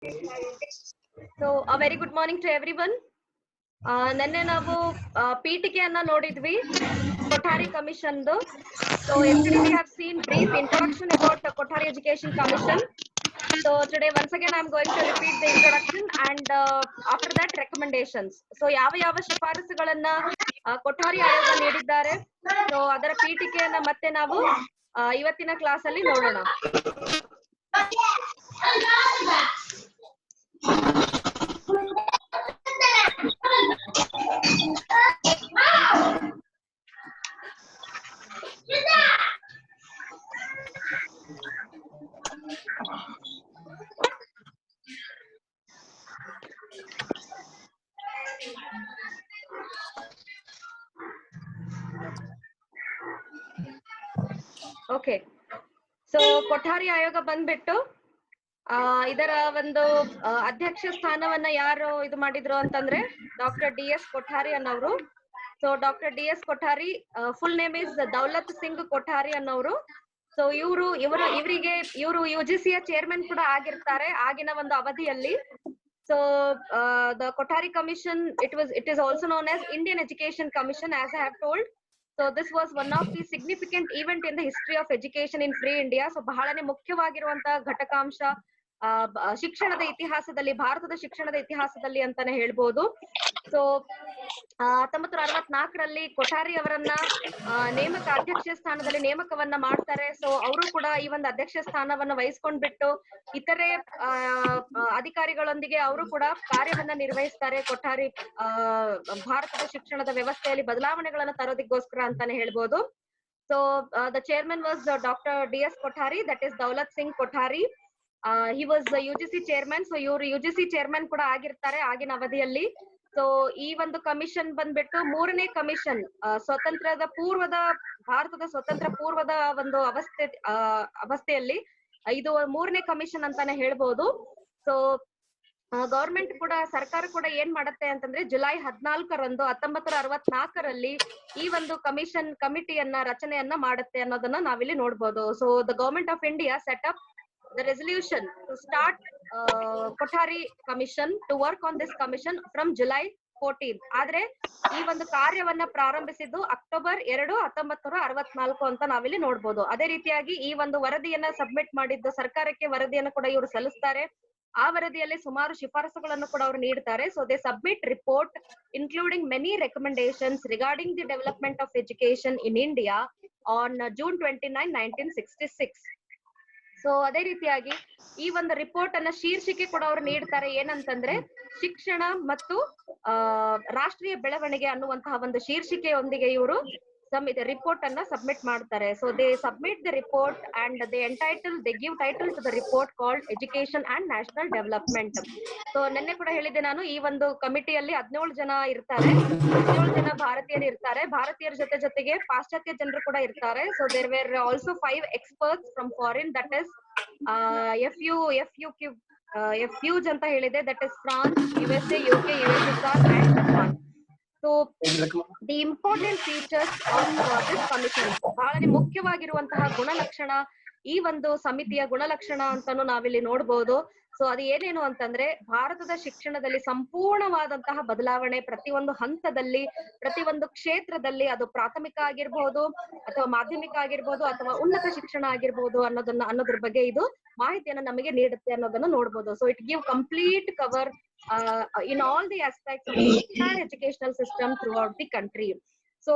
So a very good morning to everyone. Nenne ನಾವು ಪೀಠಿಕೆಯನ್ನ ನೋಡಿದ್ವಿ Kothari Commission. So yesterday we have seen brief introduction about the Kothari Education Commission. So today once again I am going to repeat the introduction and after that recommendations. So ಯಾವ ಶಿಫಾರಸುಗಳನ್ನ ಕೊಠಾರಿ ಆಯೋಗ ನೀಡಿದ್ದಾರೆ. So ಅದರ ಪೀಠಿಕೆಯನ್ನ ಮತ್ತೆ ನಾವು ಇವತ್ತಿನ class ಅಲ್ಲಿ ನೋಡೋಣ. Okay, so Kothari ಆಯೋಗ ಬಂದ್ಬಿಟ್ಟು ಇದರ ಒಂದು ಅಧ್ಯಕ್ಷ ಸ್ಥಾನವನ್ನ ಯಾರು ಇದು ಮಾಡಿದ್ರು ಅಂತಂದ್ರೆ ಡಾಕ್ಟರ್ DS ಕೊಠಾರಿ ಅನ್ನೋರು. So doctor DS Kothari full name is Daulat Singh Kothari ಅನ್ನೋರು. ಸೊ ಇವರಿಗೆ UGCಯ ಚೇರ್ಮನ್ ಕೂಡ ಆಗಿರ್ತಾರೆ ಆಗಿನ ಒಂದು ಅವಧಿಯಲ್ಲಿ. So the Kothari commission it is also known as Indian Education Commission, as I have told. So this was one of the significant event in the history of education in free India. So ಬಹಳನೇ ಮುಖ್ಯವಾಗಿರುವಂತಹ ಘಟಕಾಂಶ ಶಿಕ್ಷಣದ ಇತಿಹಾಸದಲ್ಲಿ, ಭಾರತದ ಶಿಕ್ಷಣದ ಇತಿಹಾಸದಲ್ಲಿ ಅಂತಾನೆ ಹೇಳ್ಬೋದು. So 1964ರಲ್ಲಿ Kothari ಅವರನ್ನ ಅಧ್ಯಕ್ಷ ಸ್ಥಾನದಲ್ಲಿ ನೇಮಕವನ್ನ ಮಾಡ್ತಾರೆ. ಸೊ ಅವರು ಕೂಡ ಈ ಒಂದು ಅಧ್ಯಕ್ಷ ಸ್ಥಾನವನ್ನ ವಹಿಸ್ಕೊಂಡ್ಬಿಟ್ಟು ಇತರೆ ಅಧಿಕಾರಿಗಳೊಂದಿಗೆ ಅವರು ಕೂಡ ಕಾರ್ಯವನ್ನ ನಿರ್ವಹಿಸ್ತಾರೆ. ಕೊಠಾರಿ ಭಾರತದ ಶಿಕ್ಷಣದ ವ್ಯವಸ್ಥೆಯಲ್ಲಿ ಬದಲಾವಣೆಗಳನ್ನ ತರೋದಕ್ಕೋಸ್ಕರ ಅಂತಾನೆ ಹೇಳ್ಬೋದು. So the chairman was doctor DS Kothari, that is Daulat Singh Kothari. he was UGC chairman. So ಇವರು UGC ಚೇರ್ಮನ್ ಕೂಡ ಆಗಿರ್ತಾರೆ ಆಗಿನ ಅವಧಿಯಲ್ಲಿ. ಸೊ ಈ ಒಂದು ಕಮಿಷನ್ ಬಂದ್ಬಿಟ್ಟು ಮೂರನೇ ಕಮಿಷನ್ ಭಾರತದ ಸ್ವತಂತ್ರ ಪೂರ್ವದ ಒಂದು ಅವಸ್ಥೆಯಲ್ಲಿ ಇದು ಮೂರನೇ ಕಮಿಷನ್ ಅಂತಾನೆ ಹೇಳ್ಬೋದು. ಸೊ ಗವರ್ಮೆಂಟ್ ಕೂಡ, ಸರ್ಕಾರ ಕೂಡ ಏನ್ ಮಾಡತ್ತೆ ಅಂತಂದ್ರೆ ಜುಲೈ 14ರಂದು 1964ರಲ್ಲಿ ಈ ಒಂದು ಕಮಿಟಿಯನ್ನ ರಚನೆಯನ್ನ ಮಾಡುತ್ತೆ ಅನ್ನೋದನ್ನ ನಾವಿಲ್ಲಿ ನೋಡ್ಬೋದು. So the government of India set up the resolution to start Kothari Commission to work on this commission from July 14th. ಆದ್ರೆ ಈ ಒಂದು ಕಾರ್ಯವನ್ನ ಪ್ರಾರಂಭಿಸಿದ್ದು ಅಕ್ಟೋಬರ್ 2, 1964 ಅಂತ ನಾವಿಲ್ಲಿ ನೋಡ್ಬೋದು. ಅದೇ ರೀತಿಯಾಗಿ ಈ ಒಂದು ವರದಿಯನ್ನ ಸಬ್ಮಿಟ್ ಮಾಡಿದ್ದು ಸರ್ಕಾರಕ್ಕೆ ವರದಿಯನ್ನು ಕೂಡ ಇವರು ಸಲ್ಲಿಸ್ತಾರೆ. ಆ ವರದಿಯಲ್ಲಿ ಸುಮಾರು ಶಿಫಾರಸುಗಳನ್ನು ಕೂಡ ಅವರು ನೀಡ್ತಾರೆ. So they submit report including many recommendations regarding the development of education in India on June 29, 1966. So ಅದೇ ರೀತಿಯಾಗಿ ಈ ಒಂದು ರಿಪೋರ್ಟ್ ಅನ್ನ ಶೀರ್ಷಿಕೆ ಕೂಡ ಅವರು ನೀಡ್ತಾರೆ, ಏನಂತಂದ್ರೆ ಶಿಕ್ಷಣ ಮತ್ತು ರಾಷ್ಟ್ರೀಯ ಬೆಳವಣಿಗೆ ಅನ್ನುವಂತಹ ಒಂದು ಶೀರ್ಷಿಕೆಯೊಂದಿಗೆ ಇವರು ರಿಪೋರ್ಟ್ ಅನ್ನ ಸಬ್ಮಿಟ್ ಮಾಡ್ತಾರೆ. So they submit the report and they give title to the report called education and national development. So ನಿನ್ನೆ ಕೂಡ ಹೇಳಿದ್ದೆ ನಾನು, ಈ ಒಂದು ಕಮಿಟಿಯಲ್ಲಿ 17 ಜನ ಇರ್ತಾರೆ. 17 ಜನ ಭಾರತೀಯರು ಇರ್ತಾರೆ. ಭಾರತೀಯರ ಜೊತೆಗೆ ಪಾಶ್ಚಾತ್ಯ ಜನರು ಕೂಡ ಇರ್ತಾರೆ. So there were also 5 experts from foreign, that is FUJ ಅಂತ ಹೇಳಿದೆ, that is France, USA, UK, USSR and Japan. So the important features of this commission, ಬಹಳನೇ ಮುಖ್ಯವಾಗಿರುವಂತಹ ಗುಣಲಕ್ಷಣ, ಈ ಒಂದು ಸಮಿತಿಯ ಗುಣಲಕ್ಷಣ ಅಂತಾನು ನಾವಿಲ್ಲಿ ನೋಡ್ಬೋದು. ಸೊ ಅದು ಏನೇನು ಅಂತಂದ್ರೆ ಭಾರತದ ಶಿಕ್ಷಣದಲ್ಲಿ ಸಂಪೂರ್ಣವಾದಂತಹ ಬದಲಾವಣೆ ಪ್ರತಿಯೊಂದು ಹಂತದಲ್ಲಿ, ಪ್ರತಿಯೊಂದು ಕ್ಷೇತ್ರದಲ್ಲಿ, ಅದು ಪ್ರಾಥಮಿಕ ಆಗಿರ್ಬೋದು ಅಥವಾ ಮಾಧ್ಯಮಿಕ ಆಗಿರ್ಬೋದು ಅಥವಾ ಉನ್ನತ ಶಿಕ್ಷಣ ಆಗಿರ್ಬೋದು ಅನ್ನೋದ್ರ ಬಗ್ಗೆ ಇದು ಮಾಹಿತಿಯನ್ನು ನಮಗೆ ನೀಡುತ್ತೆ ಅನ್ನೋದನ್ನ ನೋಡ್ಬೋದು. So it give complete cover in all the aspects of the entire educational system throughout the country. So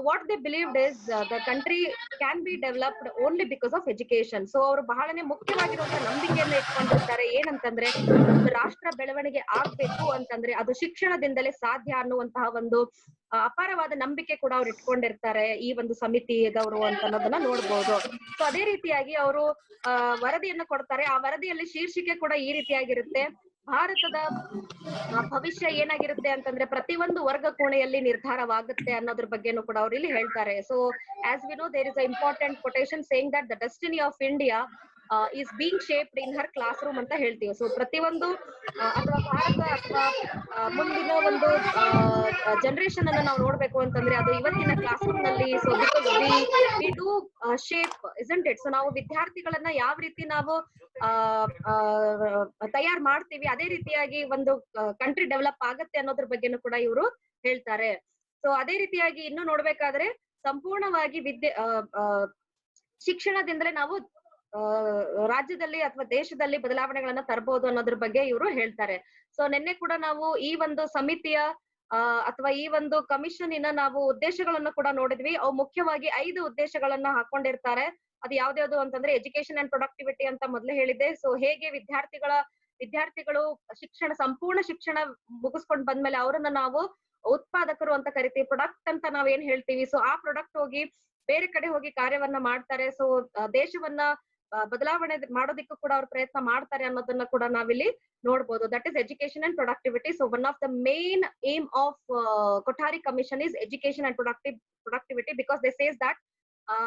what they believed is the country can be developed only because of education. So ಅವರು ಬಹಳನೇ ಮುಖ್ಯವಾಗಿರುವಂತಹ ನಂಬಿಕೆಯನ್ನ ಇಟ್ಕೊಂಡಿರ್ತಾರೆ, ಏನಂತಂದ್ರೆ ಒಂದು ರಾಷ್ಟ್ರ ಬೆಳವಣಿಗೆ ಆಗ್ಬೇಕು ಅಂತಂದ್ರೆ ಅದು ಶಿಕ್ಷಣದಿಂದಲೇ ಸಾಧ್ಯ ಅನ್ನುವಂತಹ ಒಂದು ಅಪಾರವಾದ ನಂಬಿಕೆ ಕೂಡ ಅವ್ರು ಇಟ್ಕೊಂಡಿರ್ತಾರೆ ಈ ಒಂದು ಸಮಿತಿಯದವರು ಅಂತ ಅನ್ನೋದನ್ನ ನೋಡ್ಬೋದು. ಸೊ ಅದೇ ರೀತಿಯಾಗಿ ಅವರು ವರದಿಯನ್ನ ಕೊಡ್ತಾರೆ. ಆ ವರದಿಯಲ್ಲಿ ಶೀರ್ಷಿಕೆ ಕೂಡ ಈ ರೀತಿಯಾಗಿರುತ್ತೆ, ಭಾರತದ ಭವಿಷ್ಯ ಏನಾಗಿರುತ್ತೆ ಅಂತಂದ್ರೆ ಪ್ರತಿಯೊಂದು ವರ್ಗ ಕೋಣೆಯಲ್ಲಿ ನಿರ್ಧಾರವಾಗುತ್ತೆ ಅನ್ನೋದ್ರ ಬಗ್ಗೆನೂ ಕೂಡ ಅವ್ರು ಇಲ್ಲಿ ಹೇಳ್ತಾರೆ. So as we know, there is a important quotation saying that the destiny of India is being shaped in her class room ಅಂತ ಹೇಳ್ತೀವಿ. ಸೊ ಪ್ರತಿಯೊಂದು ಅಥವಾ ಭಾರತ ಅಥವಾ ಮುಂದಿನ ಒಂದು ಜನರೇಷನ್ ಅನ್ನ ನಾವು ನೋಡ್ಬೇಕು ಅಂತಂದ್ರೆ ಅದು ಇವತ್ತಿನ ಕ್ಲಾಸ್ ರೂಮ್ ನಲ್ಲಿ. So because we do shape isn't it. So ನಾವು ವಿದ್ಯಾರ್ಥಿಗಳನ್ನ ಯಾವ ರೀತಿ ನಾವು ತಯಾರು ಮಾಡ್ತೀವಿ, ಅದೇ ರೀತಿಯಾಗಿ ಒಂದು ಕಂಟ್ರಿ ಡೆವಲಪ್ ಆಗತ್ತೆ ಅನ್ನೋದ್ರ ಬಗ್ಗೆನೂ ಕೂಡ ಇವರು ಹೇಳ್ತಾರೆ. ಸೊ ಅದೇ ರೀತಿಯಾಗಿ ಇನ್ನು ನೋಡ್ಬೇಕಾದ್ರೆ ಸಂಪೂರ್ಣವಾಗಿ ಶಿಕ್ಷಣದಿಂದಲೇ ನಾವು ರಾಜ್ಯದಲ್ಲಿ ಅಥವಾ ದೇಶದಲ್ಲಿ ಬದಲಾವಣೆಗಳನ್ನ ತರಬಹುದು ಅನ್ನೋದ್ರ ಬಗ್ಗೆ ಇವರು ಹೇಳ್ತಾರೆ. ಸೊ ನಿನ್ನೆ ಕೂಡ ನಾವು ಈ ಒಂದು ಸಮಿತಿಯ ಅಥವಾ ಈ ಒಂದು ಕಮಿಷನಿನ ನಾವು ಉದ್ದೇಶಗಳನ್ನು ಕೂಡ ನೋಡಿದ್ವಿ. ಅವು ಮುಖ್ಯವಾಗಿ 5 ಉದ್ದೇಶಗಳನ್ನ ಹಾಕೊಂಡಿರ್ತಾರೆ. ಅದು ಯಾವ್ದ್ಯಾವ್ದು ಅಂತಂದ್ರೆ ಎಜುಕೇಶನ್ ಅಂಡ್ ಪ್ರೊಡಕ್ಟಿವಿಟಿ ಅಂತ ಮೊದಲೇ ಹೇಳಿದೆ. ಸೊ ಹೇಗೆ ವಿದ್ಯಾರ್ಥಿಗಳು ಸಂಪೂರ್ಣ ಶಿಕ್ಷಣ ಮುಗಿಸ್ಕೊಂಡ್ ಬಂದ್ಮೇಲೆ ಅವರನ್ನ ನಾವು ಉತ್ಪಾದಕರು ಅಂತ ಕರಿತೀವಿ, ಪ್ರೊಡಕ್ಟ್ ಅಂತ ನಾವೇನ್ ಹೇಳ್ತೀವಿ. ಸೊ ಆ ಪ್ರಾಡಕ್ಟ್ ಹೋಗಿ ಬೇರೆ ಕಡೆ ಹೋಗಿ ಕಾರ್ಯವನ್ನ ಮಾಡ್ತಾರೆ. ಸೊ ದೇಶವನ್ನ ಬದಲಾವಣೆ ಮಾಡೋದಿಕ್ಕೂ ಕೂಡ ಅವ್ರು ಪ್ರಯತ್ನ ಮಾಡ್ತಾರೆ ಅನ್ನೋದನ್ನ ಕೂಡ ನಾವಿಲ್ಲಿ ನೋಡ್ಬೋದು. That is education and productivity. So one of the main aim of Kothari commission is education and productivity because they says that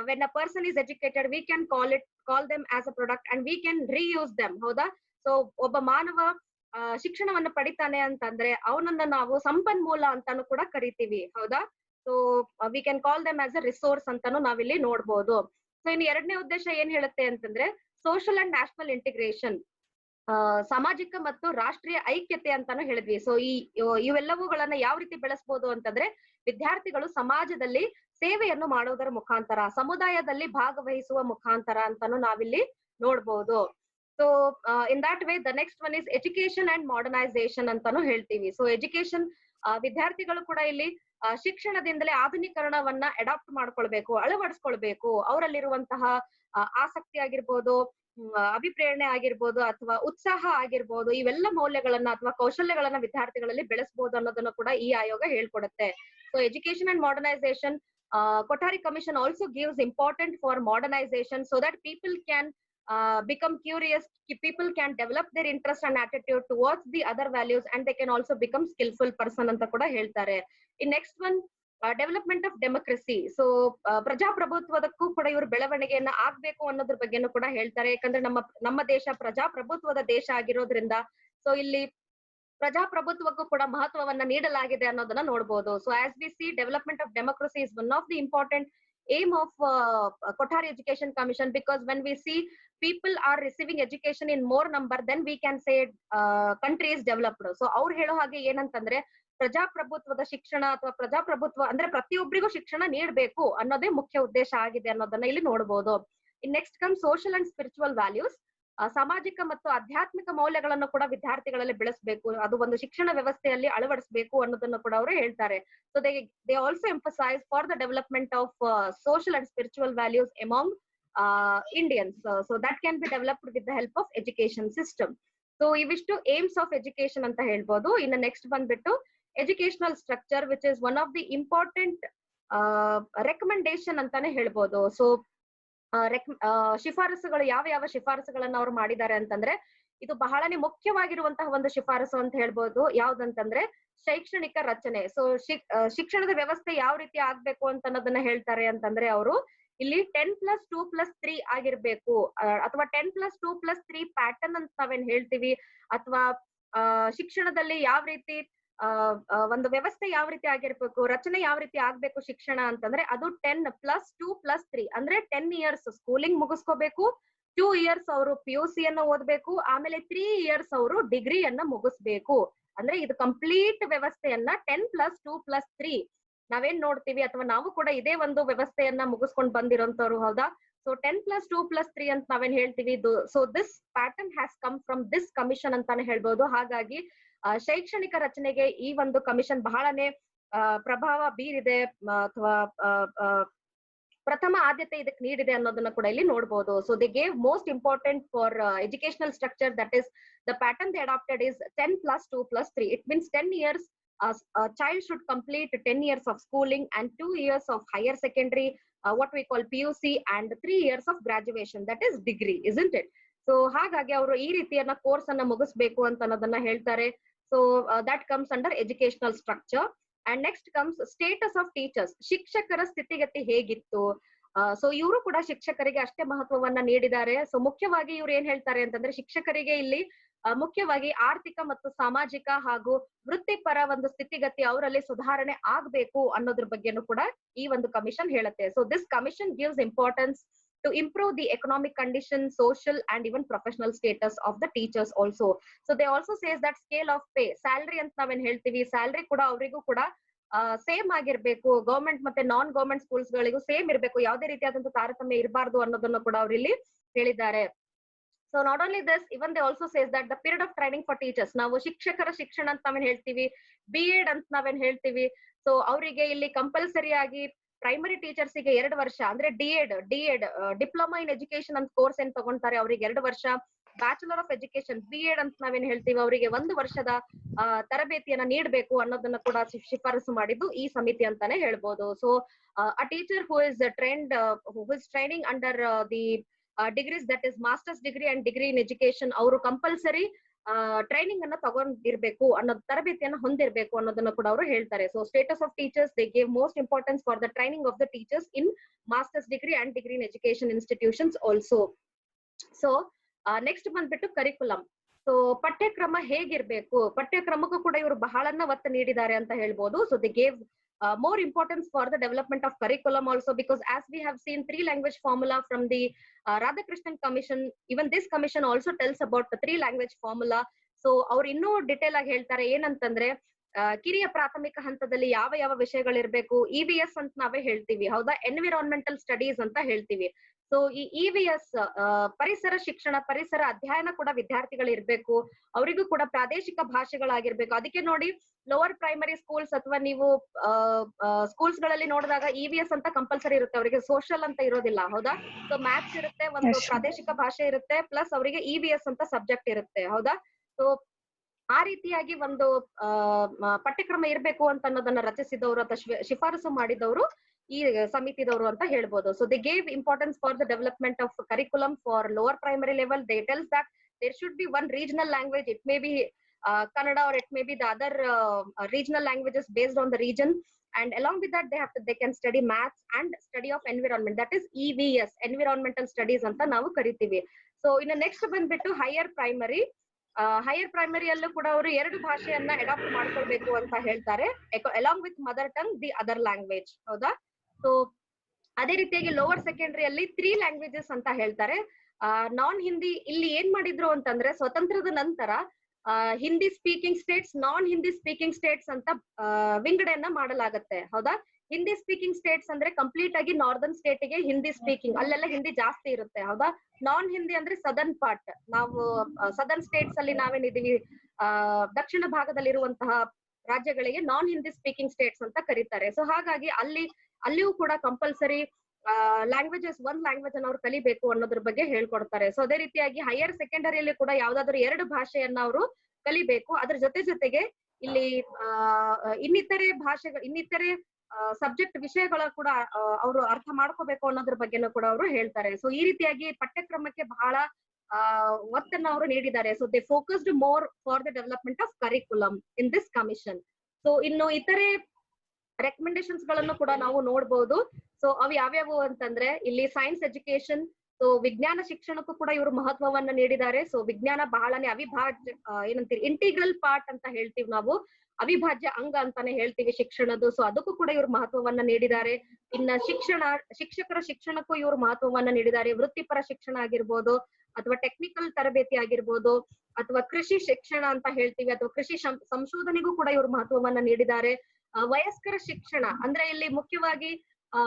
when a person is educated we can call them as a product and we can reuse them. ಹೌದಾ? So ಒಬ್ಬ ಮಾನವ ಶಿಕ್ಷಣವನ್ನ ಪಡಿತಾನೆ ಅಂತಂದ್ರೆ ಅವನನ್ನ ನಾವು ಸಂಪನ್ಮೂಲ ಅಂತಾನು ಕೂಡ ಕರಿತೀವಿ. ಹೌದಾ? So we can call them as a resource ಅಂತಾನು ನಾವಿಲ್ಲಿ ನೋಡ್ಬೋದು. ಸೊ ಇನ್ನು 2ನೇ ಉದ್ದೇಶ ಏನ್ ಹೇಳುತ್ತೆ ಅಂತಂದ್ರೆ ಸೋಷಿಯಲ್ ಅಂಡ್ ನ್ಯಾಷನಲ್ ಇಂಟಿಗ್ರೇಷನ್, ಸಾಮಾಜಿಕ ಮತ್ತು ರಾಷ್ಟ್ರೀಯ ಐಕ್ಯತೆ ಅಂತಾನು ಹೇಳಿದ್ವಿ. ಸೊ ಇವೆಲ್ಲವುಗಳನ್ನ ಯಾವ ರೀತಿ ಬೆಳೆಸಬಹುದು ಅಂತಂದ್ರೆ ವಿದ್ಯಾರ್ಥಿಗಳು ಸಮಾಜದಲ್ಲಿ ಸೇವೆಯನ್ನು ಮಾಡೋದರ ಮುಖಾಂತರ, ಸಮುದಾಯದಲ್ಲಿ ಭಾಗವಹಿಸುವ ಮುಖಾಂತರ ಅಂತಾನು ನಾವಿಲ್ಲಿ ನೋಡ್ಬೋದು. So in that way the next one is education and modernisation ಅಂತಾನು ಹೇಳ್ತೀವಿ. ಸೊ ಎಜುಕೇಶನ್ ವಿದ್ಯಾರ್ಥಿಗಳು ಕೂಡ ಇಲ್ಲಿ ಶಿಕ್ಷಣದಿಂದಲೇ ಆಧುನೀಕರಣವನ್ನ ಅಡಾಪ್ಟ್ ಮಾಡ್ಕೊಳ್ಬೇಕು, ಅಳವಡಿಸ್ಕೊಳ್ಬೇಕು. ಅವರಲ್ಲಿರುವಂತಹ ಆಸಕ್ತಿ ಆಗಿರ್ಬೋದು, ಅಭಿಪ್ರೇರಣೆ ಆಗಿರ್ಬೋದು, ಅಥವಾ ಉತ್ಸಾಹ ಆಗಿರ್ಬೋದು, ಇವೆಲ್ಲ ಮೌಲ್ಯಗಳನ್ನ ಅಥವಾ ಕೌಶಲ್ಯಗಳನ್ನ ವಿದ್ಯಾರ್ಥಿಗಳಲ್ಲಿ ಬೆಳೆಸಬಹುದು ಅನ್ನೋದನ್ನು ಕೂಡ ಈ ಆಯೋಗ ಹೇಳ್ಕೊಡುತ್ತೆ. So education and modernization, Kothari Commission also gives important for modernization so that people can become curious, people can develop their interest and attitude towards the other values and they can also become skillful person anta kuda heltare. In next one, development of democracy. So ಪ್ರಜಾಪ್ರಭುತ್ವದಕ್ಕೂ ಕೂಡ ಇವರು ಬೆಳವಣಿಗೆಯನ್ನ ಆಗ್ಬೇಕು ಅನ್ನೋದ್ರ ಬಗ್ಗೆನೂ ಕೂಡ ಹೇಳ್ತಾರೆ. ಯಾಕಂದ್ರೆ ನಮ್ಮ ದೇಶ ಪ್ರಜಾಪ್ರಭುತ್ವದ ದೇಶ ಆಗಿರೋದ್ರಿಂದ ಸೊ ಇಲ್ಲಿ ಪ್ರಜಾಪ್ರಭುತ್ವಕ್ಕೂ ಕೂಡ ಮಹತ್ವವನ್ನ ನೀಡಲಾಗಿದೆ ಅನ್ನೋದನ್ನ ನೋಡ್ಬೋದು. So as V C development of democracy is one of the important aim of Kothari Education Commission because when we see people are receiving education in more number then we can say country is developed. So ಅವ್ರು ಹೇಳೋ ಹಾಗೆ ಏನಂತಂದ್ರೆ ಪ್ರಜಾಪ್ರಭುತ್ವದ ಶಿಕ್ಷಣ ಅಥವಾ ಪ್ರಜಾಪ್ರಭುತ್ವ ಅಂದ್ರೆ ಪ್ರತಿಯೊಬ್ಬರಿಗೂ ಶಿಕ್ಷಣ ನೀಡಬೇಕು ಅನ್ನೋದೇ ಮುಖ್ಯ ಉದ್ದೇಶ ಆಗಿದೆ ಅನ್ನೋದನ್ನ ಇಲ್ಲಿ ನೋಡಬಹುದು. ಇನ್ next come social and spiritual values, ಸಾಮಾಜಿಕ ಮತ್ತು ಆಧ್ಯಾತ್ಮಿಕ ಮೌಲ್ಯಗಳನ್ನು ಕೂಡ ವಿದ್ಯಾರ್ಥಿಗಳಲ್ಲಿ ಬೆಳೆಸಬೇಕು, ಅದು ಒಂದು ಶಿಕ್ಷಣ ವ್ಯವಸ್ಥೆಯಲ್ಲಿ ಅಳವಡಿಸಬೇಕು ಅನ್ನೋದನ್ನು ಕೂಡ ಅವರು ಹೇಳ್ತಾರೆ. So they also emphasise for the development of social and spiritual values among Indians. So that can be developed with the help of education system. So ಇವಿಷ್ಟು ಏಮ್ಸ್ ಆಫ್ ಎಜುಕೇಶನ್ ಅಂತ ಹೇಳ್ಬೋದು. ಇನ್ನು ನೆಕ್ಸ್ಟ್ ಬಂದ್ಬಿಟ್ಟು educational structure which is one of the important recommendation ಅಂತಾನೆ ಹೇಳ್ಬೋದು. So ಶಿಫಾರಸುಗಳು ಯಾವ ಶಿಫಾರಸುಗಳನ್ನ ಅವ್ರು ಮಾಡಿದ್ದಾರೆ ಅಂತಂದ್ರೆ ಇದು ಬಹಳನೇ ಮುಖ್ಯವಾಗಿರುವಂತಹ ಒಂದು ಶಿಫಾರಸು ಅಂತ ಹೇಳ್ಬೋದು. ಯಾವ್ದಂತಂದ್ರೆ ಶೈಕ್ಷಣಿಕ ರಚನೆ. ಸೊ ಶಿಕ್ಷಣದ ವ್ಯವಸ್ಥೆ ಯಾವ ರೀತಿ ಆಗ್ಬೇಕು ಅಂತ ಅನ್ನೋದನ್ನ ಹೇಳ್ತಾರೆ ಅಂತಂದ್ರೆ ಅವರು ಇಲ್ಲಿ 10+2+3 ಆಗಿರ್ಬೇಕು ಅಥವಾ 10+2+3 ಪ್ಯಾಟರ್ನ್ ಅಂತ ನಾವೇನ್ ಹೇಳ್ತೀವಿ, ಅಥವಾ ಶಿಕ್ಷಣದಲ್ಲಿ ಯಾವ ರೀತಿ ಒಂದು ವ್ಯವಸ್ಥೆ ಯಾವ ರೀತಿ ಆಗಿರ್ಬೇಕು, ರಚನೆ ಯಾವ ರೀತಿ ಆಗ್ಬೇಕು ಶಿಕ್ಷಣ ಅಂತಂದ್ರೆ ಅದು 10+2+3 ಅಂದ್ರೆ 10 years ಸ್ಕೂಲಿಂಗ್ ಮುಗಿಸ್ಕೋಬೇಕು, 2 years ಅವರು PUC ಅನ್ನ ಓದ್ಬೇಕು, ಆಮೇಲೆ 3 years ಅವರು ಡಿಗ್ರಿಯನ್ನ ಮುಗಿಸ್ಬೇಕು. ಅಂದ್ರೆ ಇದು ಕಂಪ್ಲೀಟ್ ವ್ಯವಸ್ಥೆಯನ್ನ 10+2+3 ನಾವೇನ್ ನೋಡ್ತೀವಿ ಅಥವಾ ನಾವು ಕೂಡ ಇದೇ ಒಂದು ವ್ಯವಸ್ಥೆಯನ್ನ ಮುಗಿಸ್ಕೊಂಡು ಬಂದಿರೋಂಥವ್ರು. ಹೌದಾ? ಸೊ 10+2+3 ಅಂತ ನಾವೇನ್ ಹೇಳ್ತೀವಿ. So this pattern has come from this commission ಅಂತಾನೆ ಹೇಳ್ಬೋದು. ಹಾಗಾಗಿ ಶೈಕ್ಷಣಿಕ ರಚನೆಗೆ ಈ ಒಂದು ಕಮಿಷನ್ ಬಹಳನೇ ಪ್ರಭಾವ ಬೀರಿದೆ ಅಥವಾ ಪ್ರಥಮ ಆದ್ಯತೆ ಇದಕ್ಕೆ ನೀಡಿದೆ ಅನ್ನೋದನ್ನ ಕೂಡ ಇಲ್ಲಿ ನೋಡಬಹುದು. So they gave most important for educational structure, that is the pattern they adapted is 10+2+3. It means 10 years a child should complete 10 years of schooling and 2 years of higher secondary, what we call PUC, and 3 years of graduation, that is degree, isn't it? So ಹಾಗಾಗಿ ಅವರು ಈ ರೀತಿಯನ್ನ course ಅನ್ನ ಮುಗಿಸ್ಬೇಕು ಅಂತ ಅನ್ನೋದನ್ನ ಹೇಳ್ತಾರೆ. So that comes under educational structure. And next comes status of teachers. ಶಿಕ್ಷಕರ ಸ್ಥಿತಿಗತಿ ಹೇಗಿತ್ತು, ಸೊ ಇವರು ಕೂಡ ಶಿಕ್ಷಕರಿಗೆ ಅಷ್ಟೇ ಮಹತ್ವವನ್ನ ನೀಡಿದ್ದಾರೆ. ಸೊ ಮುಖ್ಯವಾಗಿ ಇವ್ರು ಏನ್ ಹೇಳ್ತಾರೆ ಅಂತಂದ್ರೆ ಶಿಕ್ಷಕರಿಗೆ ಇಲ್ಲಿ ಮುಖ್ಯವಾಗಿ ಆರ್ಥಿಕ ಮತ್ತು ಸಾಮಾಜಿಕ ಹಾಗೂ ವೃತ್ತಿಪರ ಒಂದು ಸ್ಥಿತಿಗತಿ ಅವರಲ್ಲಿ ಸುಧಾರಣೆ ಆಗ್ಬೇಕು ಅನ್ನೋದ್ರ ಬಗ್ಗೆನೂ ಕೂಡ ಈ ಒಂದು ಕಮಿಷನ್ ಹೇಳುತ್ತೆ. So this commission gives importance to improve the economic condition, social and even professional status of the teachers also. So they also says that scale of pay, salary ಅಂತ ನಾವೇನ್ ಹೇಳ್ತೀವಿ, ಸ್ಯಾಲರಿ ಕೂಡ ಅವರಿಗೂ ಕೂಡ ಸೇಮ್ ಆಗಿರ್ಬೇಕು, government ಮತ್ತೆ ನಾನ್ government schools ಗಳಿಗೂ same ಇರಬೇಕು, ಯಾವುದೇ ರೀತಿಯಾದಂತಹ ತಾರತಮ್ಯ ಇರಬಾರ್ದು ಅನ್ನೋದನ್ನು ಕೂಡ ಅವರು ಇಲ್ಲಿ ಹೇಳಿದ್ದಾರೆ. So not only this, even they also says that the period of training for teachers, ನಾವು ಶಿಕ್ಷಕರ ಶಿಕ್ಷಣ ಅಂತ ನಾವೇನ್ ಹೇಳ್ತೀವಿ, BEd ಅಂತ ನಾವೇನ್ ಹೇಳ್ತೀವಿ, ಸೊ ಅವರಿಗೆ ಇಲ್ಲಿ ಕಂಪಲ್ಸರಿ ಆಗಿ ಪ್ರೈಮರಿ ಟೀಚರ್ಸ್ ಗೆ 2 ವರ್ಷ ಅಂದ್ರೆ DEd ಡಿಪ್ಲೊಮಾ ಇನ್ ಎಜುಕೇಶನ್ ಅಂತ ಕೋರ್ಸ್ ಏನ್ ತಗೊಂತಾರೆ ಅವ್ರಿಗೆ 2 ವರ್ಷ, ಬ್ಯಾಚುಲರ್ ಆಫ್ ಎಜುಕೇಶನ್ BEd ಅಂತ ನಾವೇನ್ ಹೇಳ್ತೀವಿ ಅವರಿಗೆ 1 ವರ್ಷದ ತರಬೇತಿಯನ್ನ ನೀಡಬೇಕು ಅನ್ನೋದನ್ನ ಕೂಡ ಶಿಫಾರಸು ಮಾಡಿದ್ದು ಈ ಸಮಿತಿ ಅಂತಾನೆ ಹೇಳ್ಬೋದು. So a teacher who is training under the degrees that is masters degree and degree in education, ಅವರು ಕಂಪಲ್ಸರಿ ಟ್ರೈನಿಂಗ್ ಅನ್ನ ತಗೊಂಡಿರ್ಬೇಕು ಅನ್ನೋದು, ತರಬೇತಿಯನ್ನ ಹೊಂದಿರ್ಬೇಕು ಅನ್ನೋದನ್ನ ಕೂಡ ಅವರು ಹೇಳ್ತಾರೆ. So status of teachers, they gave most importance for the training of the teachers in masters degree and degree in education institutions also. So next ಬಂದ್ಬಿಟ್ಟು ಕರಿಕುಲಂ. So ಪಠ್ಯಕ್ರಮ ಹೇಗಿರ್ಬೇಕು, ಪಠ್ಯಕ್ರಮಕ್ಕೂ ಕೂಡ ಇವರು ಬಹಳನ್ನ ಒತ್ತು ನೀಡಿದ್ದಾರೆ ಅಂತ ಹೇಳ್ಬೋದು. So they gave more importance for the development of curriculum also, because as we have seen 3 language formula from the Radhakrishnan commission, even this commission also tells about the 3 language formula. So ಅವ್ರು ಇನ್ನೂ detail ಆಗಿ ಹೇಳ್ತಾರೆ ಏನಂತಂದ್ರೆ ಕಿರಿಯ ಪ್ರಾಥಮಿಕ ಹಂತದಲ್ಲಿ ಯಾವ ಯಾವ ವಿಷಯಗಳಿರ್ಬೇಕು, EVS ಅಂತ ನಾವೇ ಹೇಳ್ತೀವಿ, ಹೌದಾ, ಎನ್ವಿರಾನ್ಮೆಂಟಲ್ ಸ್ಟಡೀಸ್ ಅಂತ ಹೇಳ್ತೀವಿ. ಸೊ ಈ EVS ಪರಿಸರ ಶಿಕ್ಷಣ, ಪರಿಸರ ಅಧ್ಯಯನ ಕೂಡ ವಿದ್ಯಾರ್ಥಿಗಳು ಇರ್ಬೇಕು, ಅವರಿಗೂ ಕೂಡ ಪ್ರಾದೇಶಿಕ ಭಾಷೆಗಳಾಗಿರ್ಬೇಕು. ಅದಕ್ಕೆ ನೋಡಿ ಲೋವರ್ ಪ್ರೈಮರಿ ಸ್ಕೂಲ್ಸ್ ಅಥವಾ ನೀವು ಸ್ಕೂಲ್ಸ್ ಗಳಲ್ಲಿ ನೋಡಿದಾಗ EVS ಅಂತ ಕಂಪಲ್ಸರಿ ಇರುತ್ತೆ, ಅವರಿಗೆ ಸೋಷಿಯಲ್ ಅಂತ ಇರೋದಿಲ್ಲ, ಹೌದಾ. ಸೊ ಮ್ಯಾಥ್ಸ್ ಇರುತ್ತೆ, ಒಂದು ಪ್ರಾದೇಶಿಕ ಭಾಷೆ ಇರುತ್ತೆ, ಪ್ಲಸ್ ಅವರಿಗೆ EVS ಅಂತ ಸಬ್ಜೆಕ್ಟ್ ಇರುತ್ತೆ, ಹೌದಾ. ಸೊ ಆ ರೀತಿಯಾಗಿ ಒಂದು ಪಠ್ಯಕ್ರಮ ಇರಬೇಕು ಅಂತ ಅನ್ನೋದನ್ನ ರಚಿಸಿದವರು ಅಥವಾ ಶಿಫಾರಸು ಮಾಡಿದವರು ಈ ಸಮಿತಿದವರು ಅಂತ ಹೇಳ್ಬೋದು. So they gave importance for the development of curriculum for lower primary level. They tells that there should be one regional language, it may be Kannada or it may be the other regional languages based on the region, and along with that they can study maths and study of environment, that is EVS, environmental studies anta ನಾವು ಕರಿತೀವಿ. So ಇನ್ನು next ಬಂದ್ಬಿಟ್ಟು higher primary. Higher primary ಅಲ್ಲೂ ಕೂಡ ಅವರು 2 ಭಾಷೆಯನ್ನ adapt ಮಾಡ್ಕೊಳ್ಬೇಕು ಅಂತ ಹೇಳ್ತಾರೆ, along with mother tongue the other language, ಹೌದಾ. ಸೊ ಅದೇ ರೀತಿಯಾಗಿ ಲೋವರ್ ಸೆಕೆಂಡರಿ ಅಲ್ಲಿ 3 ಲ್ಯಾಂಗ್ವೇಜಸ್ ಅಂತ ಹೇಳ್ತಾರೆ. ನಾನ್ ಹಿಂದಿ ಇಲ್ಲಿ ಏನ್ ಮಾಡಿದ್ರು ಅಂತಂದ್ರೆ ಸ್ವತಂತ್ರದ ನಂತರ ಹಿಂದಿ ಸ್ಪೀಕಿಂಗ್ ಸ್ಟೇಟ್ಸ್, ನಾನ್ ಹಿಂದಿ ಸ್ಪೀಕಿಂಗ್ ಸ್ಟೇಟ್ಸ್ ಅಂತ ವಿಂಗಡಣೆಯನ್ನ ಮಾಡಲಾಗತ್ತೆ, ಹೌದಾ. ಹಿಂದಿ ಸ್ಪೀಕಿಂಗ್ ಸ್ಟೇಟ್ಸ್ ಅಂದ್ರೆ ಕಂಪ್ಲೀಟ್ ಆಗಿ ನಾರ್ದರ್ನ್ ಸ್ಟೇಟ್ ಗೆ ಹಿಂದಿ ಸ್ಪೀಕಿಂಗ್, ಅಲ್ಲೆಲ್ಲ ಹಿಂದಿ ಜಾಸ್ತಿ ಇರುತ್ತೆ, ಹೌದಾ. ನಾನ್ ಹಿಂದಿ ಅಂದ್ರೆ ಸದರ್ನ್ ಪಾರ್ಟ್, ನಾವು ಸದರ್ನ್ ಸ್ಟೇಟ್ಸ್ ಅಲ್ಲಿ ನಾವೇನಿದೀವಿ ದಕ್ಷಿಣ ಭಾಗದಲ್ಲಿರುವಂತಹ ರಾಜ್ಯಗಳಿಗೆ ನಾನ್ ಹಿಂದಿ ಸ್ಪೀಕಿಂಗ್ ಸ್ಟೇಟ್ಸ್ ಅಂತ ಕರೀತಾರೆ. ಸೊ ಹಾಗಾಗಿ ಅಲ್ಲಿಯೂ ಕೂಡ ಕಂಪಲ್ಸರಿ ಲ್ಯಾಂಗ್ವೇಜಸ್, 1 ಲ್ಯಾಂಗ್ವೇಜ್ ಅನ್ನು ಅವ್ರು ಕಲಿಬೇಕು ಅನ್ನೋದ್ರ ಬಗ್ಗೆ ಹೇಳ್ಕೊಡ್ತಾರೆ. ಸೊ ಅದೇ ರೀತಿಯಾಗಿ ಹೈಯರ್ ಸೆಕೆಂಡರಿಯಲ್ಲಿ ಕೂಡ ಯಾವ್ದಾದ್ರು 2 ಭಾಷೆಯನ್ನ ಅವರು ಕಲಿಬೇಕು. ಅದ್ರ ಜೊತೆಗೆ ಇಲ್ಲಿ ಇನ್ನಿತರೆ ಭಾಷೆಗಳು, ಇನ್ನಿತರೆ ಸಬ್ಜೆಕ್ಟ್ ವಿಷಯಗಳ ಕೂಡ ಅವರು ಅರ್ಥ ಮಾಡ್ಕೋಬೇಕು ಅನ್ನೋದ್ರ ಬಗ್ಗೆನೂ ಕೂಡ ಅವರು ಹೇಳ್ತಾರೆ. ಸೊ ಈ ರೀತಿಯಾಗಿ ಪಠ್ಯಕ್ರಮಕ್ಕೆ ಬಹಳ ಒತ್ತನ್ನ ಅವರು ನೀಡಿದ್ದಾರೆ. So they focused more for the development of ಕರಿಕುಲಮ್ in this commission. So ಇನ್ನು ಇತರೆ ರೆಕಮೆಂಡೇಶನ್ಸ್ ಗಳನ್ನು ಕೂಡ ನಾವು ನೋಡ್ಬೋದು. ಸೊ ಅವು ಯಾವ್ಯಾವು ಅಂತಂದ್ರೆ ಇಲ್ಲಿ ಸೈನ್ಸ್ ಎಜುಕೇಶನ್, ಸೊ ವಿಜ್ಞಾನ ಶಿಕ್ಷಣಕ್ಕೂ ಕೂಡ ಇವರು ಮಹತ್ವವನ್ನ ನೀಡಿದ್ದಾರೆ. ಸೊ ವಿಜ್ಞಾನ ಬಹಳನೇ ಅವಿಭಾಜ್ಯ, ಏನಂತೀರಿ, ಇಂಟಿಗ್ರಲ್ ಪಾರ್ಟ್ ಅಂತ ಹೇಳ್ತೀವಿ ನಾವು, ಅವಿಭಾಜ್ಯ ಅಂಗ ಅಂತಾನೆ ಹೇಳ್ತೀವಿ ಶಿಕ್ಷಣದ್ದು. ಸೊ ಅದಕ್ಕೂ ಕೂಡ ಇವರು ಮಹತ್ವವನ್ನ ನೀಡಿದ್ದಾರೆ. ಇನ್ನ ಶಿಕ್ಷಕರ ಶಿಕ್ಷಣಕ್ಕೂ ಇವರು ಮಹತ್ವವನ್ನ ನೀಡಿದ್ದಾರೆ. ವೃತ್ತಿಪರ ಶಿಕ್ಷಣ ಆಗಿರ್ಬೋದು, ಅಥವಾ ಟೆಕ್ನಿಕಲ್ ತರಬೇತಿ ಆಗಿರ್ಬೋದು, ಅಥವಾ ಕೃಷಿ ಶಿಕ್ಷಣ ಅಂತ ಹೇಳ್ತೀವಿ, ಅಥವಾ ಕೃಷಿ ಸಂಶೋಧನೆಗೂ ಕೂಡ ಇವರು ಮಹತ್ವವನ್ನ ನೀಡಿದ್ದಾರೆ. ವಯಸ್ಕರ ಶಿಕ್ಷಣ ಅಂದ್ರೆ ಇಲ್ಲಿ ಮುಖ್ಯವಾಗಿ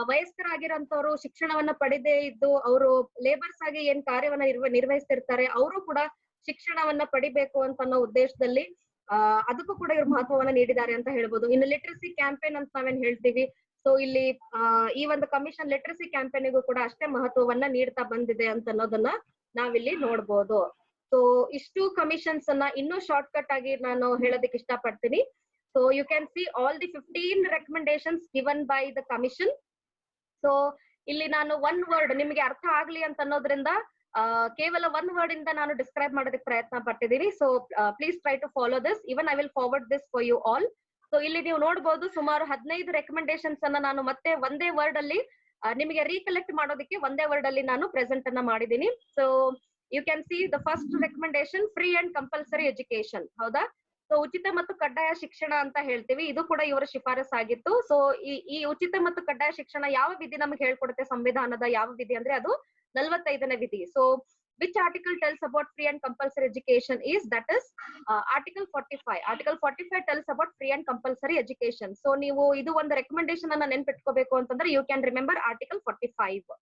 ವಯಸ್ಕರಾಗಿರೋಂಥವ್ರು ಶಿಕ್ಷಣವನ್ನ ಪಡೆದೇ ಇದ್ದು ಅವರು ಲೇಬರ್ಸ್ ಆಗಿ ಏನ್ ಕಾರ್ಯವನ್ನ ನಿರ್ವಹಿಸ್ತಿರ್ತಾರೆ, ಅವರು ಕೂಡ ಶಿಕ್ಷಣವನ್ನ ಪಡಿಬೇಕು ಅಂತ ಅನ್ನೋ ಉದ್ದೇಶದಲ್ಲಿ ಅದಕ್ಕೂ ಕೂಡ ಇವ್ರು ಮಹತ್ವವನ್ನ ನೀಡಿದ್ದಾರೆ ಅಂತ ಹೇಳ್ಬೋದು. ಇನ್ನು ಲಿಟ್ರಸಿ ಕ್ಯಾಂಪೇನ್ ಅಂತ ನಾವೇನ್ ಹೇಳ್ತೀವಿ, ಸೊ ಇಲ್ಲಿ ಈ ಒಂದು ಕಮಿಷನ್ ಲಿಟ್ರಸಿ ಕ್ಯಾಂಪೇನಿಗೂ ಕೂಡ ಅಷ್ಟೇ ಮಹತ್ವವನ್ನ ನೀಡ್ತಾ ಬಂದಿದೆ ಅಂತ ಅನ್ನೋದನ್ನ ನಾವಿಲ್ಲಿ ನೋಡ್ಬೋದು. ಸೊ ಇಷ್ಟು ಕಮಿಷನ್ಸ್ ಅನ್ನ ಇನ್ನೂ ಶಾರ್ಟ್ ಕಟ್ ಆಗಿ ನಾನು ಹೇಳೋದಕ್ಕೆ ಇಷ್ಟ ಪಡ್ತೀನಿ. So you can see all the 15 recommendations given by the commission. So ಇಲ್ಲಿ ನಾನು 1 word ನಿಮಗೆ ಅರ್ಥ ಆಗ್ಲಿ ಅಂತ ಅನ್ನೋದ್ರಿಂದ ಕೇವಲ 1 word ಇಂದ ನಾನು ಡಿಸ್ಕ್ರೈಬ್ ಮಾಡೋದಕ್ಕೆ ಪ್ರಯತ್ನ ಪಟ್ಟಿದ್ದೀನಿ. So please try to follow this, even I will forward this for you all. So ಇಲ್ಲಿ ನೀವು ನೋಡ್ಬೋದು ಸುಮಾರು 15 ರೆಕಮೆಂಡೇಶನ್ಸ್ ಅನ್ನ ನಾನು ಮತ್ತೆ ಒಂದೇ ವರ್ಡ್ ಅಲ್ಲಿ ನಿಮಗೆ ರೀಕಲೆಕ್ಟ್ ಮಾಡೋದಕ್ಕೆ ಒಂದೇ ವರ್ಡ್ ಅಲ್ಲಿ ನಾನು ಪ್ರೆಸೆಂಟ್ ಅನ್ನ ಮಾಡಿದೀನಿ. So you can see the first recommendation free and compulsory education. ಹೌದಾ? ಸೊ ಉಚಿತ ಮತ್ತು ಕಡ್ಡಾಯ ಶಿಕ್ಷಣ ಅಂತ ಹೇಳ್ತೀವಿ, ಇದು ಕೂಡ ಇವರ ಶಿಫಾರಸ್ ಆಗಿತ್ತು. ಸೊ ಈ ಉಚಿತ ಮತ್ತು ಕಡ್ಡಾಯ ಶಿಕ್ಷಣ ಯಾವ ವಿಧಿ ನಮಗೆ ಹೇಳ್ಕೊಡುತ್ತೆ? ಸಂವಿಧಾನದ ಯಾವ ವಿಧಿ ಅಂದ್ರೆ ಅದು 45ನೇ ವಿಧಿ. So which article tells about free and compulsory education is that is article 45. article 45 tells about free and compulsory education. So ನೀವು ಇದು ಒಂದು ರೆಕಮೆಂಡೇಶನ್ ಅನ್ನ ನೆನ್ಪಿಟ್ಕೋಬೇಕು ಅಂತಂದ್ರೆ you can remember article 45.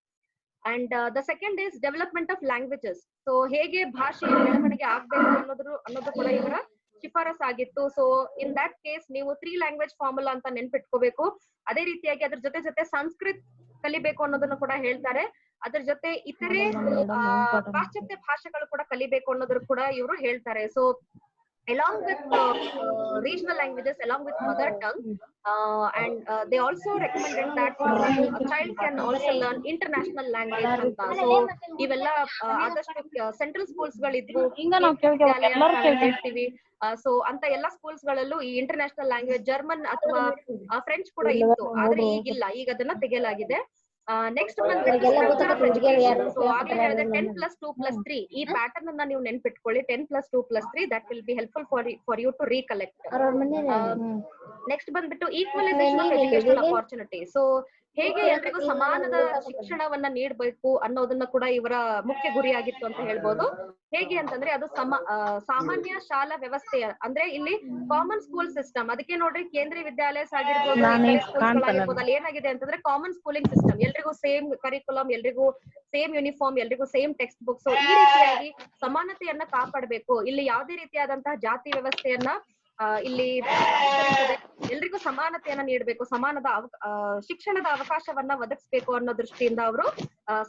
and the second is development of languages. so ಹೇಗೆ ಭಾಷೆಯ ಬೆಳವಣಿಗೆ ಆಗ್ಬೇಕು ಅನ್ನೋದು ಕೂಡ ಇವರ ಶಿಫಾರಸ್ ಆಗಿತ್ತು. ಸೊ ಇನ್ ದಟ್ ಕೇಸ್ ನೀವು 3 ಲ್ಯಾಂಗ್ವೇಜ್ ಫಾರ್ಮುಲಾ ಅಂತ ನೆನ್ಪಿಟ್ಕೋಬೇಕು. ಅದೇ ರೀತಿಯಾಗಿ ಅದ್ರ ಜೊತೆ ಸಂಸ್ಕೃತ್ ಕಲಿಬೇಕು ಅನ್ನೋದನ್ನು ಕೂಡ ಹೇಳ್ತಾರೆ. ಅದ್ರ ಜೊತೆ ಇತರೆ ಪಾಶ್ಚಾತ್ಯ ಭಾಷೆಗಳು ಕೂಡ ಕಲಿಬೇಕು ಅನ್ನೋದ್ರ ಕೂಡ ಇವರು ಹೇಳ್ತಾರೆ. So along with regional languages, along with mother tongue, and they also recommended that a child can also learn international language anta. So ಇವೆಲ್ಲ ಆದಷ್ಟು ಸೆಂಟ್ರಲ್ ಸ್ಕೂಲ್ಸ್ ಗಳಿದ್ವು ಹೇಳ್ತೀವಿ. ಸೊ ಅಂತ ಎಲ್ಲಾ ಸ್ಕೂಲ್ಸ್ ಗಳಲ್ಲೂ ಈ ಇಂಟರ್ನ್ಯಾಷನಲ್ ಲ್ಯಾಂಗ್ವೇಜ್ ಜರ್ಮನ್ ಅಥವಾ ಫ್ರೆಂಚ್ ಕೂಡ ಇತ್ತು, ಆದ್ರೆ ಈಗಿಲ್ಲ, ಈಗ ಅದನ್ನ ತೆಗೆಯಲಾಗಿದೆ. ನೆಕ್ಸ್ಟ್ ಬಂದ್ಬಿಟ್ಟು ಸೊ ಆಗ್ಲೇ ಹೇಳಿದ್ರೆ 10+2+3 ಈ ಪ್ಯಾಟರ್ನ್ ಅನ್ನ ನೀವು ನೆನ್ಪಿಟ್ಕೊಳ್ಳಿ. 10+2+3 that will be helpful for you to recollect. Next ಬಂದ್ಬಿಟ್ಟು equalization of educational opportunity. So ಹೇಗೆ ಎಲ್ರಿಗೂ ಸಮಾನದ ಶಿಕ್ಷಣವನ್ನ ನೀಡಬೇಕು ಅನ್ನೋದನ್ನ ಕೂಡ ಇವರ ಮುಖ್ಯ ಗುರಿಯಾಗಿತ್ತು ಅಂತ ಹೇಳ್ಬೋದು. ಹೇಗೆ ಅಂತಂದ್ರೆ ಅದು ಸಾಮಾನ್ಯ ಶಾಲಾ ವ್ಯವಸ್ಥೆ ಅಂದ್ರೆ ಇಲ್ಲಿ ಕಾಮನ್ ಸ್ಕೂಲ್ ಸಿಸ್ಟಮ್. ಅದಕ್ಕೆ ನೋಡ್ರಿ ಕೇಂದ್ರೀಯ ವಿದ್ಯಾಲಯ ಆಗಿರ್ಬೋದು, ಅಲ್ಲಿ ಏನಾಗಿದೆ ಅಂತಂದ್ರೆ ಕಾಮನ್ ಸ್ಕೂಲಿಂಗ್ ಸಿಸ್ಟಮ್, ಎಲ್ರಿಗೂ ಸೇಮ್ ಕರಿಕ್ಯುಲಮ್, ಎಲ್ರಿಗೂ ಸೇಮ್ ಯೂನಿಫಾರ್ಮ್, ಎಲ್ರಿಗೂ ಸೇಮ್ ಟೆಕ್ಸ್ಟ್ ಬುಕ್. ಸೊ ಈ ರೀತಿಯಾಗಿ ಸಮಾನತೆಯನ್ನ ಕಾಪಾಡಬೇಕು. ಇಲ್ಲಿ ಯಾವುದೇ ರೀತಿಯಾದಂತಹ ಜಾತಿ ವ್ಯವಸ್ಥೆಯನ್ನ ಇಲ್ಲಿ ಎಲ್ರಿಗೂ ಸಮಾನತೆಯನ್ನ ನೀಡಬೇಕು, ಸಮಾನದ ಶಿಕ್ಷಣದ ಅವಕಾಶವನ್ನ ಒದಗಿಸಬೇಕು ಅನ್ನೋ ದೃಷ್ಟಿಯಿಂದ ಅವರು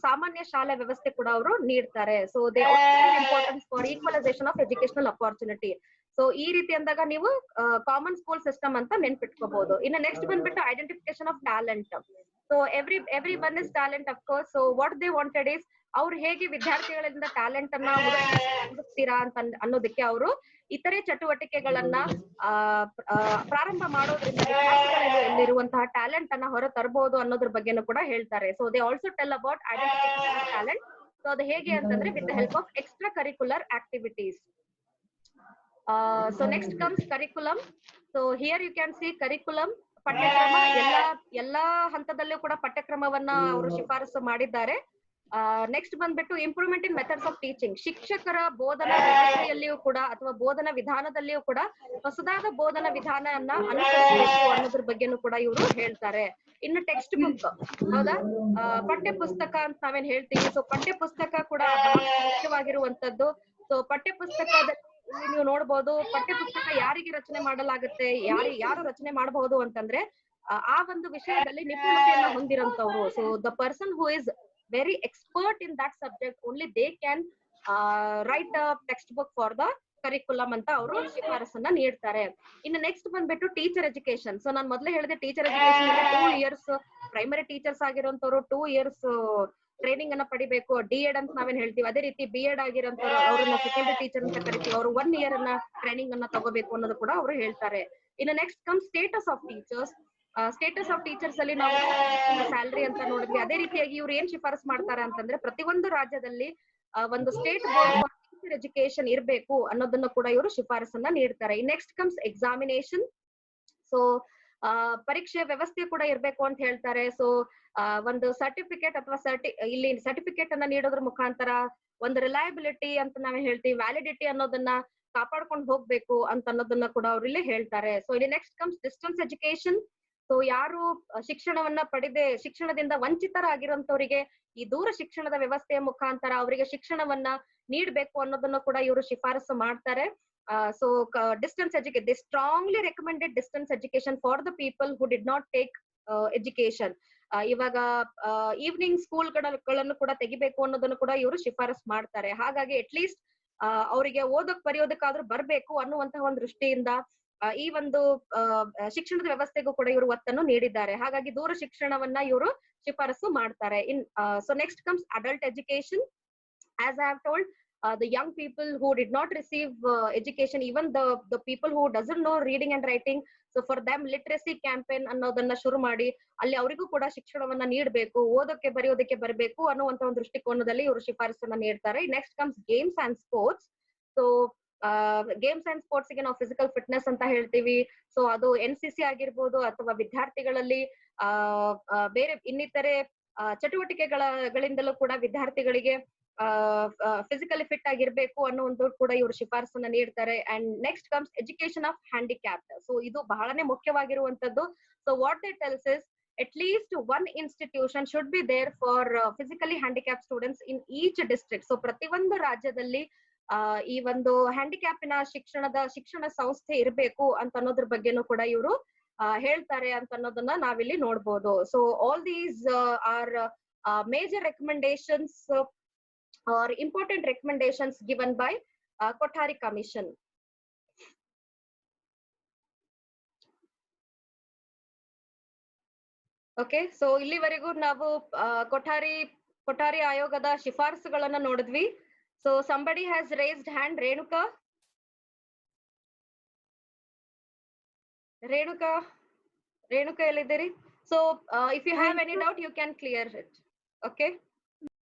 ಸಾಮಾನ್ಯ ಶಾಲಾ ವ್ಯವಸ್ಥೆ ಕೂಡ ಅವರು ನೀಡ್ತಾರೆ. So they importance for equalisation of educational opportunity. So ಈ ರೀತಿ ಅಂದಾಗ ನೀವು ಕಾಮನ್ ಸ್ಕೂಲ್ ಸಿಸ್ಟಮ್ ಅಂತ ನೆನ್ಪಿಟ್ಕೋಬಹುದು. ಇನ್ನು ನೆಕ್ಸ್ಟ್ ಬಂದ್ಬಿಟ್ಟು identification of talent. So every one is talent of course. So what they wanted is ಅವ್ರು ಹೇಗೆ ವಿದ್ಯಾರ್ಥಿಗಳಿಂದ ಟ್ಯಾಲೆಂಟ್ ಅನ್ನ ಹುಡುಕ್ತೀರಾ ಅಂತ ಅನ್ನೋದಕ್ಕೆ ಅವರು ಇತರೆ ಚಟುವಟಿಕೆಗಳನ್ನ ಪ್ರಾರಂಭ ಮಾಡೋದ್ರಿಂದ ವಿದ್ಯಾರ್ಥಿಗಳಲ್ಲಿ ಎಲ್ಲಿರುವಂತಹ ಟ್ಯಾಲೆಂಟ್ ಅನ್ನ ಹೊರ ತರಬಹುದು ಅನ್ನೋದ್ರ ಬಗ್ಗೆನೂ ಕೂಡ ಹೇಳ್ತಾರೆ. So they also tell about identification of talent. So ಅದು ಹೇಗೆ ಅಂತಂದ್ರೆ with the help of extra curricular activities. So next comes curriculum. So here you can see curriculum, ಪಠ್ಯಕ್ರಮ. ಎಲ್ಲಾ ಹಂತದಲ್ಲೂ ಕೂಡ ಪಠ್ಯಕ್ರಮವನ್ನ ಅವರು ಶಿಫಾರಸು ಮಾಡಿದ್ದಾರೆ. ನೆಕ್ಸ್ಟ್ ಬಂದ್ಬಿಟ್ಟು improvement in methods of teaching. ಶಿಕ್ಷಕರ ಬೋಧನಾ ವ್ಯವಸ್ಥೆಯಲ್ಲಿಯೂ ಕೂಡ ಅಥವಾ ಬೋಧನಾ ವಿಧಾನದಲ್ಲಿಯೂ ಕೂಡ ಹೊಸದಾದ ಬೋಧನಾ ವಿಧಾನವನ್ನ ಅನುಸರಿಸಬೇಕು ಅನ್ನೋದ್ರ ಬಗ್ಗೆನೂ ಕೂಡ ಇವರು ಹೇಳ್ತಾರೆ. ಇನ್ನು ಟೆಕ್ಸ್ಟ್ ಬುಕ್, ಹೌದಾ, ಪಠ್ಯ ಪುಸ್ತಕ ಅಂತ ನಾವೇನ್ ಹೇಳ್ತೀವಿ. ಸೊ ಪಠ್ಯ ಪುಸ್ತಕ ಕೂಡ ಬಹಳ ಮುಖ್ಯವಾಗಿರುವಂತದ್ದು. ಸೊ ಪಠ್ಯ ಪುಸ್ತಕದಲ್ಲಿ ನೀವು ನೋಡ್ಬೋದು, ಪಠ್ಯ ಪುಸ್ತಕ ಯಾರಿಗೆ ರಚನೆ ಮಾಡಲಾಗುತ್ತೆ, ಯಾರು ರಚನೆ ಮಾಡಬಹುದು ಅಂತಂದ್ರೆ ಆ ಒಂದು ವಿಷಯದಲ್ಲಿ ನಿಪುಣತೆಯನ್ನ ಹೊಂದಿರಂತವ್ರು. So the person who is very expert in that subject, only they can write a textbook for the curriculum ಅಂತ ಅವರು ಶಿಫಾರಸನ್ನ ನೀಡ್ತಾರೆ. ಇನ್ನು ನೆಕ್ಸ್ಟ್ ಬಂದ್ಬಿಟ್ಟು ಟೀಚರ್ ಎಜುಕೇಶನ್. ಸೊ ನಾನು ಮೊದಲೇ ಹೇಳಿದೆ teacher education 2 years primary teachers ಆಗಿರೋಂಥವ್ರು 2 years ಟ್ರೈನಿಂಗ್ ಅನ್ನ ಪಡಿಬೇಕು, ಡಿ.ಎಡ್ ಅಂತ ನಾವೇನ್ ಹೇಳ್ತೀವಿ. ಅದೇ ರೀತಿ ಬಿ.ಎಡ್ ಆಗಿರೋಂಥವ್ರು ಅವ್ರನ್ನ ಸೆಕೆಂಡರಿ ಟೀಚರ್ ಅಂತ ಕರಿತೀವಿ, ಅವರು 1 year ಅನ್ನ ಟ್ರೈನಿಂಗ್ ಅನ್ನ ತಗೋಬೇಕು ಅನ್ನೋದು ಕೂಡ ಅವರು ಹೇಳ್ತಾರೆ. ಇನ್ನು next come status of teachers. Status of teachers ಅಲ್ಲಿ ನಾವು ಸ್ಯಾಲರಿ ಅಂತ ನೋಡಿದ್ವಿ. ಅದೇ ರೀತಿಯಾಗಿ ಇವ್ರು ಏನ್ ಶಿಫಾರಸ್ ಮಾಡ್ತಾರೆ ಅಂತಂದ್ರೆ ಪ್ರತಿಯೊಂದು ರಾಜ್ಯದಲ್ಲಿ ಒಂದು state board for teacher education ಇರಬೇಕು ಅನ್ನೋದನ್ನ ಕೂಡ ಇವರು ಶಿಫಾರಸನ್ನ ನೀಡ್ತಾರೆ. Next comes examination. ಸೊ ಪರೀಕ್ಷೆ ವ್ಯವಸ್ಥೆ ಕೂಡ ಇರಬೇಕು ಅಂತ ಹೇಳ್ತಾರೆ. ಸೊ ಒಂದು ಸರ್ಟಿಫಿಕೇಟ್ ಅಥವಾ ಇಲ್ಲಿ ಸರ್ಟಿಫಿಕೇಟ್ ಅನ್ನ ನೀಡೋದ್ರ ಮುಖಾಂತರ ಒಂದು ರಿಲಯಬಿಲಿಟಿ ಅಂತ ನಾವೇ ಹೇಳ್ತೀವಿ, ವ್ಯಾಲಿಡಿಟಿ ಅನ್ನೋದನ್ನ ಕಾಪಾಡ್ಕೊಂಡು ಹೋಗ್ಬೇಕು ಅಂತ ಅನ್ನೋದನ್ನ ಕೂಡ ಅವ್ರು ಇಲ್ಲಿ ಹೇಳ್ತಾರೆ. ಸೊ ಇಲ್ಲಿ next comes distance education. So ಯಾರು ಶಿಕ್ಷಣದಿಂದ ವಂಚಿತರಾಗಿರೋಂಥವರಿಗೆ ಈ ದೂರ ಶಿಕ್ಷಣದ ವ್ಯವಸ್ಥೆಯ ಮುಖಾಂತರ ಅವರಿಗೆ ಶಿಕ್ಷಣವನ್ನ ನೀಡಬೇಕು ಅನ್ನೋದನ್ನು ಕೂಡ ಇವರು ಶಿಫಾರಸು ಮಾಡ್ತಾರೆ. So distance education, they strongly recommended distance education for the people who did not take education. ಇವಾಗ ಈವ್ನಿಂಗ್ ಸ್ಕೂಲ್ಗಳನ್ನು ಕೂಡ ತೆಗಿಬೇಕು ಅನ್ನೋದನ್ನು ಕೂಡ ಇವರು ಶಿಫಾರಸ್ ಮಾಡ್ತಾರೆ. ಹಾಗಾಗಿ ಅಟ್ಲೀಸ್ಟ್ ಅವರಿಗೆ ಓದಕ್ ಬರೆಯೋದಕ್ಕಾದ್ರೂ ಬರ್ಬೇಕು ಅನ್ನುವಂತಹ ಒಂದು ದೃಷ್ಟಿಯಿಂದ ಈ ಒಂದು ಶಿಕ್ಷಣದ ವ್ಯವಸ್ಥೆಗೂ ಕೂಡ ಇವರು ಒತ್ತನ್ನು ನೀಡಿದ್ದಾರೆ. ಹಾಗಾಗಿ ದೂರ ಶಿಕ್ಷಣವನ್ನ ಇವರು ಶಿಫಾರಸು ಮಾಡ್ತಾರೆ. So next comes adult education. As I have told, the young people who did not receive education, even the people who doesn't know reading and writing. So for them literacy campaign ಅನ್ನೋದನ್ನ ಶುರು ಮಾಡಿ ಅಲ್ಲಿ ಅವರಿಗೂ ಕೂಡ ಶಿಕ್ಷಣವನ್ನ ನೀಡಬೇಕು, ಓದೋಕೆ ಬರೆಯೋದಕ್ಕೆ ಬರಬೇಕು ಅನ್ನುವಂತ ಒಂದು ದೃಷ್ಟಿಕೋನದಲ್ಲಿ ಇವರು ಶಿಫಾರಸನ್ನ ನೀಡ್ತಾರೆ. Next comes games and sports. So games and sports ಗೆ ನಾವು ಫಿಸಿಕಲ್ ಫಿಟ್ನೆಸ್ ಅಂತ ಹೇಳ್ತೀವಿ. ಸೊ ಅದು NCC ಆಗಿರ್ಬೋದು ಅಥವಾ ವಿದ್ಯಾರ್ಥಿಗಳಲ್ಲಿ ಬೇರೆ ಇನ್ನಿತರೆ ಚಟುವಟಿಕೆಗಳಿಂದಲೂ ಕೂಡ ವಿದ್ಯಾರ್ಥಿಗಳಿಗೆ ಫಿಸಿಕಲಿ ಫಿಟ್ ಆಗಿರ್ಬೇಕು ಅನ್ನೋ ಒಂದು ಕೂಡ ಇವರು ಶಿಫಾರಸನ್ನ ನೀಡ್ತಾರೆ. And next comes education of handicapped. So ಇದು ಬಹಳನೇ ಮುಖ್ಯವಾಗಿರುವಂತದ್ದು. So what they tells is at least one institution should be there for physically handicapped students in each district. So ಪ್ರತಿಯೊಂದು ರಾಜ್ಯದಲ್ಲಿ ಈ ಒಂದು ಹ್ಯಾಂಡಿಕ್ಯಾಪಿನ ಶಿಕ್ಷಣ ಸಂಸ್ಥೆ ಇರಬೇಕು ಅಂತ ಅನ್ನೋದ್ರ ಬಗ್ಗೆನೂ ಕೂಡ ಇವರು ಹೇಳ್ತಾರೆ ಅಂತ ಅನ್ನೋದನ್ನ ನಾವಿಲ್ಲಿ ನೋಡ್ಬೋದು. So all these are major recommendations or important recommendations given by Kothari Commission. Okay, so ಇಲ್ಲಿವರೆಗೂ ನಾವು ಕೊಠಾರಿ ಆಯೋಗದ ಶಿಫಾರಸುಗಳನ್ನ ನೋಡಿದ್ವಿ. So somebody has raised hand. Renuka ಎಲ್ಲಿದ್ದೀರಿ? So if you have any doubt you can clear it. Okay.